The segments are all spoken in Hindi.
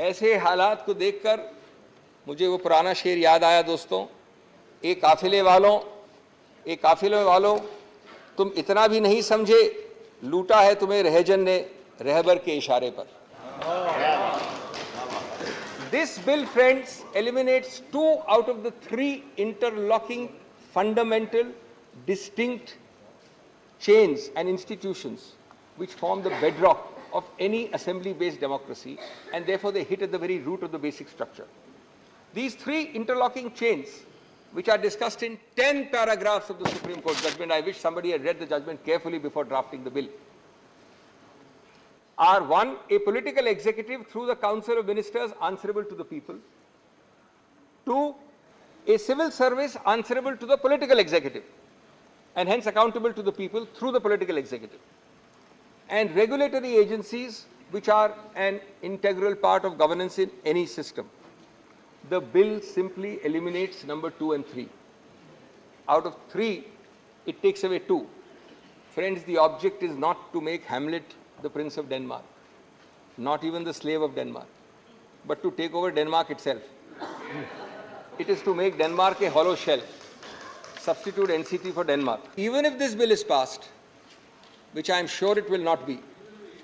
ऐसे हालात को देखकर मुझे वो पुराना शेर याद आया दोस्तों, एक काफिले वालों तुम इतना भी नहीं समझे, लूटा है तुम्हें रहजन ने रहबर के इशारे पर। This bill, friends, eliminates 2 out of the 3 interlocking, fundamental, distinct chains and institutions which form the bedrock of any assembly-based democracy, and therefore they hit at the very root of the basic structure. These 3 interlocking chains, which are discussed in 10 paragraphs of the Supreme Court judgment — I wish somebody had read the judgment carefully before drafting the bill — are: 1, a political executive through the Council of Ministers answerable to the people; 2, a civil service answerable to the political executive and hence accountable to the people through the political executive; and regulatory agencies which are an integral part of governance in any system. The bill simply eliminates number 2 and 3. Out of 3, it takes away 2. Friends, the object is not to make Hamlet the Prince of Denmark, not even the slave of Denmark, but to take over Denmark itself. It is to make Denmark a hollow shell, substitute NCT for Denmark. Even if this bill is passed, which I am sure it will not be,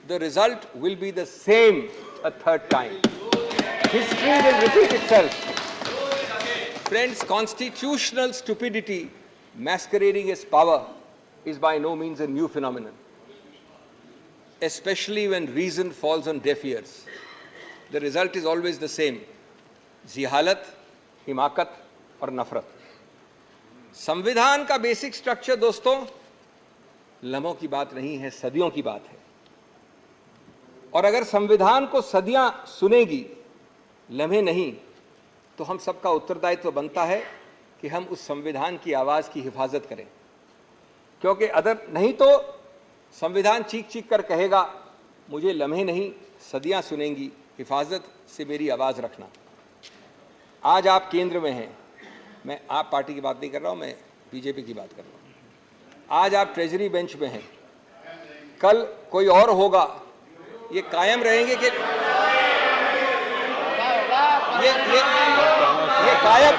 the result will be the same a third time. History will repeat itself. Friends, constitutional stupidity masquerading as power is by no means a new phenomenon, especially when reason falls on deaf ears. The result is always the same: जिहालत, हिमाकत और नफरत. संविधान का बेसिक स्ट्रक्चर दोस्तों लम्हों की बात नहीं है, सदियों की बात है. और अगर संविधान को सदियां सुनेगी, लम्हे नहीं, तो हम सबका उत्तरदायित्व बनता है कि हम उस संविधान की आवाज की हिफाजत करें. क्योंकि अदर नहीं तो संविधान चीख चीख कर कहेगा, मुझे लम्हे नहीं, सदियां सुनेंगी, हिफाजत से मेरी आवाज रखना. आज आप केंद्र में हैं, मैं आप पार्टी की बात नहीं कर रहा हूं, मैं बीजेपी की बात कर रहा हूं. आज आप ट्रेजरी बेंच में हैं, कल कोई और होगा. ये कायम रहेंगे कि ये कायम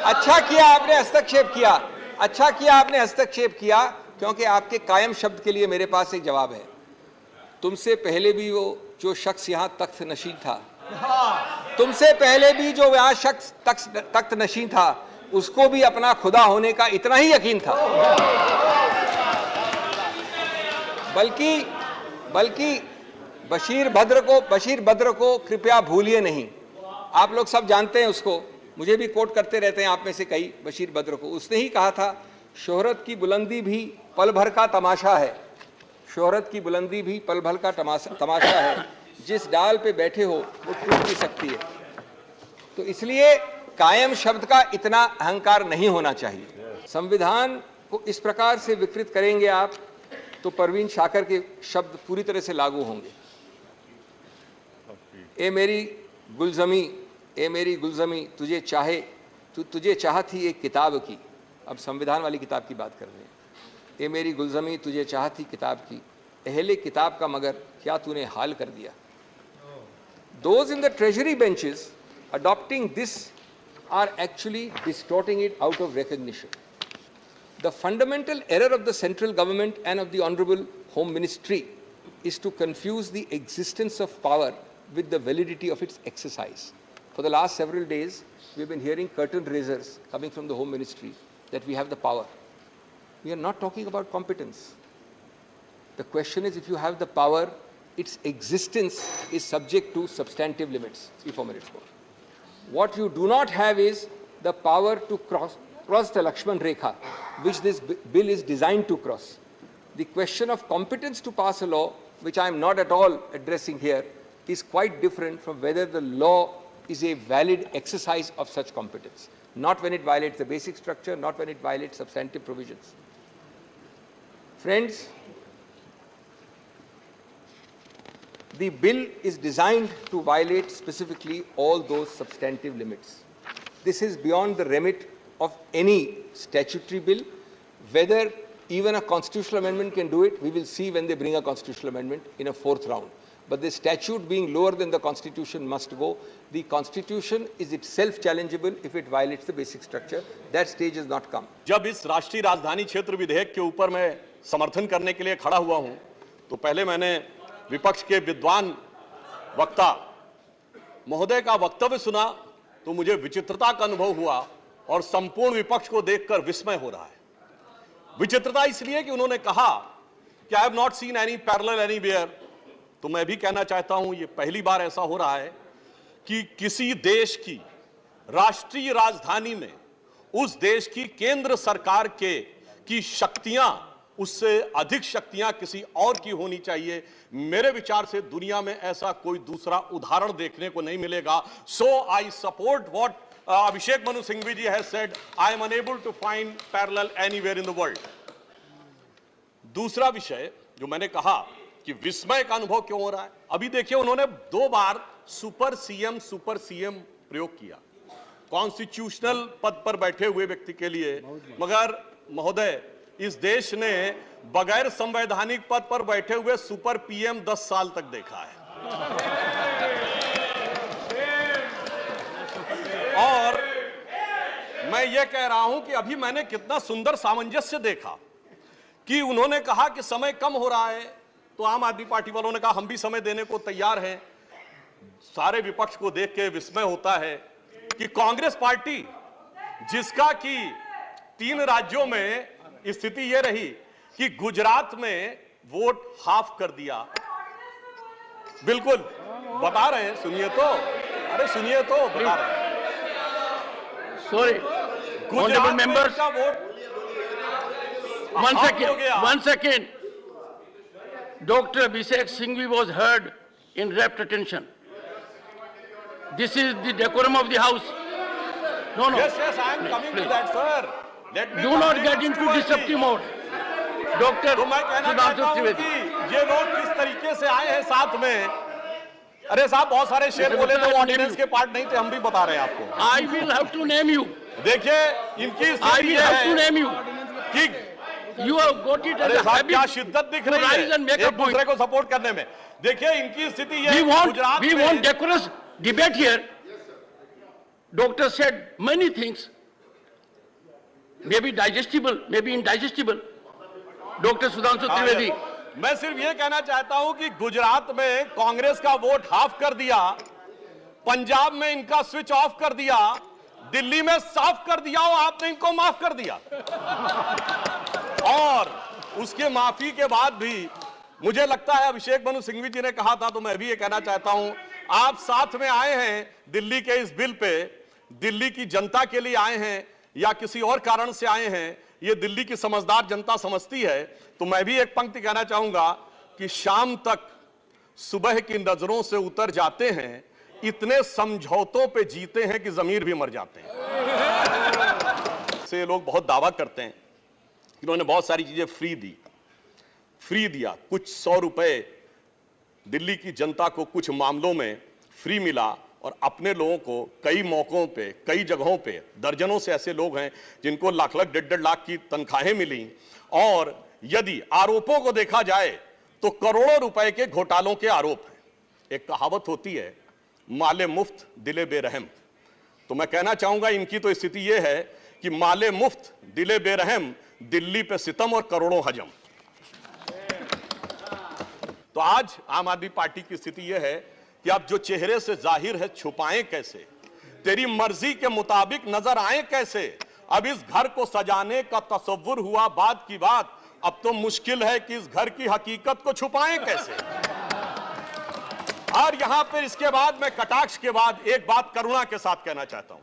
अच्छा किया आपने हस्तक्षेप किया. अच्छा किया आपने हस्तक्षेप किया, क्योंकि आपके कायम शब्द के लिए मेरे पास एक जवाब है. तुमसे पहले भी वो जो शख्स यहां तख्त नशीन था, तुमसे पहले भी जो यहां शख्स तख्त नशीन था, उसको भी अपना खुदा होने का इतना ही यकीन था. बल्कि बशीर बद्र को कृपया भूलिए नहीं. आप लोग सब जानते हैं उसको, मुझे भी कोट करते रहते हैं आप में से कई. बशीर बद्र को उसने ही कहा था, शोहरत की बुलंदी भी पल भर का तमाशा है. शोहरत की बुलंदी भी पल भर का तमाशा है, जिस डाल पे बैठे हो वो टूट भी सकती है. तो इसलिए कायम शब्द का इतना अहंकार नहीं होना चाहिए. संविधान को इस प्रकार से विकृत करेंगे आप, तो परवीन शाकर के शब्द पूरी तरह से लागू होंगे. ए मेरी गुलजमी तुझे चाह थी एक किताब की. अब संविधान वाली किताब की बात कर रहे हैं. ए मेरी गुलजमी तुझे चाह थी किताब की, अहले किताब का मगर क्या तूने हाल कर दिया. Those in the treasury benches adopting this are actually distorting it out of recognition. The fundamental error of the central government and of the Honorable Home Ministry is to confuse the existence of power with the validity of its exercise. For the last several days, we've been hearing curtain raisers coming from the Home Ministry that we have the power. We are not talking about competence. The question is, if you have the power, its existence is subject to substantive limits. 3-4 minutes more. What you do not have is the power to cross the Lakshman Rekha, which this bill is designed to cross. The question of competence to pass a law, which I am not at all addressing here, is quite different from whether the law is a valid exercise of such competence. Not when it violates the basic structure, not when it violates substantive provisions. Friends, the bill is designed to violate specifically all those substantive limits. This is beyond the remit of any statutory bill, whether Even a constitutional amendment can do it. We will see when they bring a constitutional amendment in a 4th round. But the statute being lower than the Constitution must go. The Constitution is itself challengeable if it violates the basic structure. That stage has not come. जब इस राष्ट्रीय राजधानी क्षेत्र विधेयक के ऊपर मैं समर्थन करने के लिए खड़ा हुआ हूं, तो पहले मैंने विपक्ष के विद्वान वक्ता महोदय का वक्तव्य सुना तो मुझे विचित्रता का अनुभव हुआ और संपूर्ण विपक्ष को देखकर विस्मय हो रहा है। विचित्रता इसलिए कि उन्होंने कहा कि I have not seen any parallel anywhere. तो मैं भी कहना चाहता हूं, ये पहली बार ऐसा हो रहा है कि किसी देश की राष्ट्रीय राजधानी में उस देश की केंद्र सरकार की शक्तियां, उससे अधिक शक्तियां किसी और की होनी चाहिए। मेरे विचार से दुनिया में ऐसा कोई दूसरा उदाहरण देखने को नहीं मिलेगा। So I support what Abhishek Manu Singhvi ji has said. I am unable to find parallel anywhere in the world. दूसरा विषय जो मैंने कहा कि विस्मय का अनुभव क्यों हो रहा है, अभी देखिए उन्होंने 2 बार सुपर सीएम प्रयोग किया कॉन्स्टिट्यूशनल पद पर बैठे हुए व्यक्ति के लिए। मगर महोदय, इस देश ने बगैर संवैधानिक पद पर बैठे हुए सुपर पीएम 10 साल तक देखा है। और मैं ये कह रहा हूं कि अभी मैंने कितना सुंदर सामंजस्य देखा कि उन्होंने कहा कि समय कम हो रहा है, तो आम आदमी पार्टी वालों ने कहा हम भी समय देने को तैयार हैं। सारे विपक्ष को देख के विस्मय होता है कि कांग्रेस पार्टी, जिसका कि 3 राज्यों में स्थिति यह रही कि गुजरात में वोट हाफ कर दिया। बिल्कुल बता रहे हैं, सुनिए तो, अरे सुनिए तो, बता रहे हैं। Sorry, honorable members. One second. Dr. Abhishek Singhvi was heard in rapt attention. This is the decorum of the house. No. Yes, I am coming to that, sir. Let me do not get into disruptive mode. Dr. तो मैं कहना चाहता हूं कि ये लोग किस तरीके से आए हैं साथ में। अरे साहब, बहुत सारे शेर बोले तो ऑर्डिनेंस के पार्ट नहीं थे, हम भी बता रहे हैं आपको। I will have to name you. देखिए इनकी I will have to name you. कि you have got it as a habit. क्या शिद्दत दिख रही है एक दूसरे को सपोर्ट करने में। देखिए इनकी स्थिति ये गुजरात में। We want decorous debate here. Doctor said many things, maybe digestible, maybe indigestible. Dr. Sudhanshu Trivedi. मैं सिर्फ ये कहना चाहता हूं कि गुजरात में कांग्रेस का वोट हाफ कर दिया, पंजाब में इनका स्विच ऑफ कर दिया, दिल्ली में साफ कर दिया और आपने इनको माफ कर दिया। और उसके माफी के बाद भी मुझे लगता है, अभिषेक मनु सिंघवी जी ने कहा था तो मैं भी ये कहना चाहता हूं, आप साथ में आए हैं दिल्ली के इस बिल पे, दिल्ली की जनता के लिए आए हैं या किसी और कारण से आए हैं, ये दिल्ली की समझदार जनता समझती है। तो मैं भी एक पंक्ति कहना चाहूंगा कि शाम तक सुबह की नजरों से उतर जाते हैं, इतने समझौतों पे जीते हैं कि जमीर भी मर जाते हैं। से लोग बहुत दावा करते हैं कि उन्होंने बहुत सारी चीजें फ्री दिया, कुछ 100 रुपए दिल्ली की जनता को कुछ मामलों में फ्री मिला और अपने लोगों को कई मौकों पे, कई जगहों पे, दर्जनों से ऐसे लोग हैं जिनको लाख लाख 1.5 लाख की तनख्वाहें मिली। और यदि आरोपों को देखा जाए तो करोड़ों रुपए के घोटालों के आरोप हैं। एक कहावत होती है, माले मुफ्त दिले बेरहम। तो मैं कहना चाहूंगा इनकी तो स्थिति यह है कि माले मुफ्त दिले बेरहम, दिल्ली पे सितम और करोड़ों हजम। तो आज आम आदमी पार्टी की स्थिति यह है कि अब जो चेहरे से जाहिर है छुपाएं कैसे, तेरी मर्जी के मुताबिक नजर आए कैसे। अब इस घर को सजाने का तसव्वुर हुआ बात की बात, अब तो मुश्किल है कि इस घर की हकीकत को छुपाएं कैसे। और यहां पर इसके बाद मैं कटाक्ष के बाद एक बात करुणा के साथ कहना चाहता हूं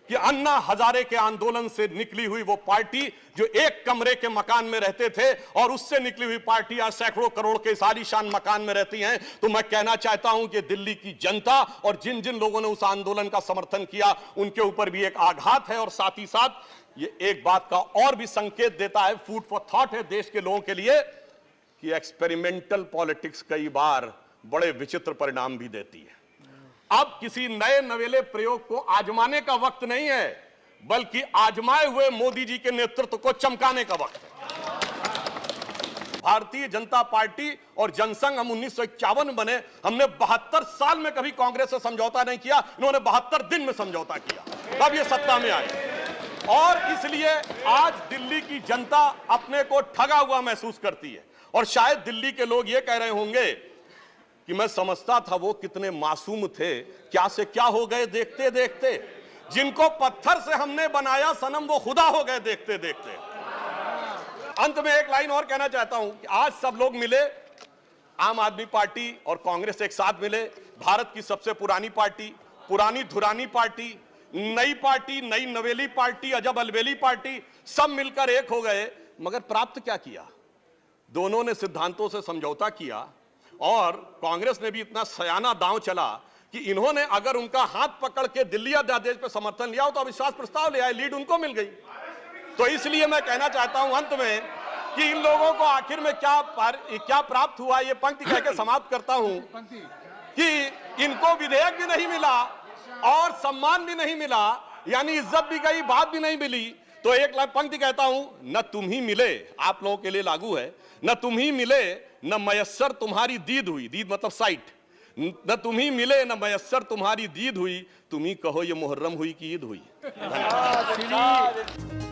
कि अन्ना हजारे के आंदोलन से निकली हुई वो पार्टी जो एक कमरे के मकान में रहते थे और उससे निकली हुई पार्टी आज सैकड़ों करोड़ के आलीशान मकान में रहती हैं। तो मैं कहना चाहता हूं कि दिल्ली की जनता और जिन जिन लोगों ने उस आंदोलन का समर्थन किया उनके ऊपर भी एक आघात है। और साथ ही साथ ये एक बात का और भी संकेत देता है, फूड फॉर थॉट है देश के लोगों के लिए, कि एक्सपेरिमेंटल पॉलिटिक्स कई बार बड़े विचित्र परिणाम भी देती है। अब किसी नए नवेले प्रयोग को आजमाने का वक्त नहीं है, बल्कि आजमाए हुए मोदी जी के नेतृत्व को चमकाने का वक्त है। भारतीय जनता पार्टी और जनसंघ हम 1951 बने, हमने 72 साल में कभी कांग्रेस से समझौता नहीं किया, इन्होंने 72 दिन में समझौता किया, तब ये सत्ता में आए। और इसलिए आज दिल्ली की जनता अपने को ठगा हुआ महसूस करती है। और शायद दिल्ली के लोग ये कह रहे होंगे कि मैं समझता था वो कितने मासूम थे, क्या से क्या हो गए देखते देखते। जिनको पत्थर से हमने बनाया सनम, वो खुदा हो गए देखते देखते। अंत में एक लाइन और कहना चाहता हूं कि आज सब लोग मिले, आम आदमी पार्टी और कांग्रेस एक साथ मिले, भारत की सबसे पुरानी पार्टी, पुरानी धुरानी पार्टी, नई पार्टी, नई नवेली पार्टी, अजब अलबेली पार्टी, सब मिलकर एक हो गए। मगर प्राप्त क्या किया? दोनों ने सिद्धांतों से समझौता किया और कांग्रेस ने भी इतना सयाना दांव चला कि इन्होंने अगर उनका हाथ पकड़ के दिल्ली अध्यादेश पर समर्थन लिया हो तो अविश्वास प्रस्ताव ले आए, लीड उनको मिल गई। तो इसलिए मैं कहना चाहता हूं अंत में कि इन लोगों को आखिर में क्या प्राप्त हुआ, ये पंक्ति कह के समाप्त करता हूं कि इनको विधेयक भी नहीं मिला और सम्मान भी नहीं मिला, यानी इज्जत भी गई, बात भी नहीं मिली। तो एक पंक्ति कहता हूं, न तुम ही मिले, आप लोगों के लिए लागू है, न तुम ही मिले न मयस्सर तुम्हारी दीद हुई, दीद मतलब साइट, न तुम ही मिले न मयस्सर तुम्हारी दीद हुई, तुम ही कहो ये मुहर्रम हुई कि ईद हुई। धन्यवाद।